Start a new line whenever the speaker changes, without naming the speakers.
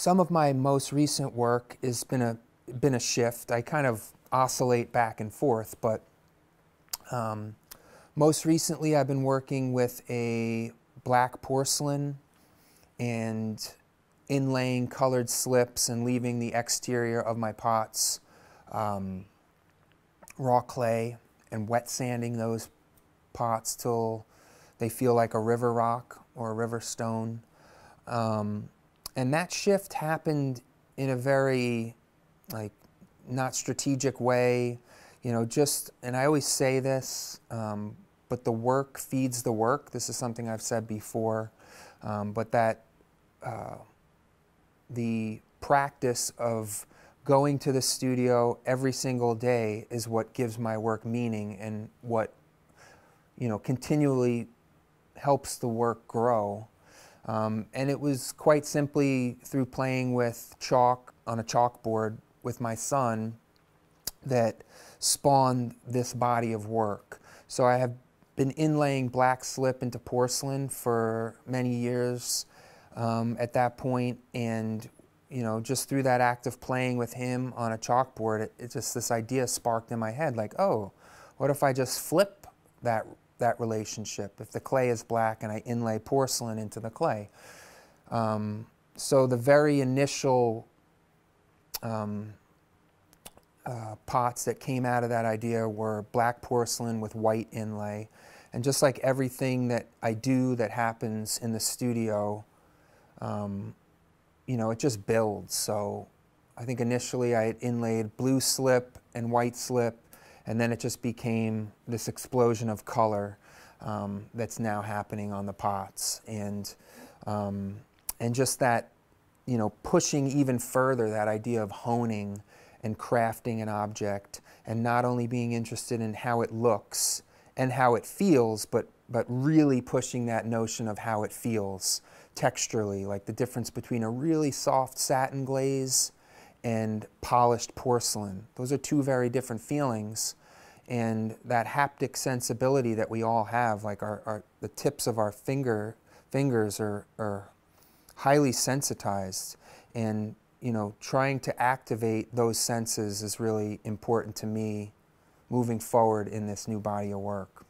some of my most recent work has been a shift. I kind of oscillate back and forth, but most recently I've been working with a black porcelain and inlaying colored slips and leaving the exterior of my pots raw clay and wet sanding those pots till they feel like a river rock or a river stone. And that shift happened in a very, not strategic way, and I always say this, but the work feeds the work. This is something I've said before, but that the practice of going to the studio every single day is what gives my work meaning and what, continually helps the work grow. And it was quite simply through playing with chalk on a chalkboard with my son that spawned this body of work. So I have been inlaying black slip into porcelain for many years at that point, and just through that act of playing with him on a chalkboard, it just, this idea sparked in my head, like, oh, what if I just flip that relationship? If the clay is black and I inlay porcelain into the clay. So the very initial pots that came out of that idea were black porcelain with white inlay. And just like everything that I do that happens in the studio, it just builds. So I think initially I had inlaid blue slip and white slip, and then it just became this explosion of color that's now happening on the pots. And just that, pushing even further that idea of honing and crafting an object, and not only being interested in how it looks and how it feels, but really pushing that notion of how it feels texturally, like the difference between a really soft satin glaze and polished porcelain. Those are two very different feelings, and that haptic sensibility that we all have, like the tips of our fingers are highly sensitized, and trying to activate those senses is really important to me moving forward in this new body of work.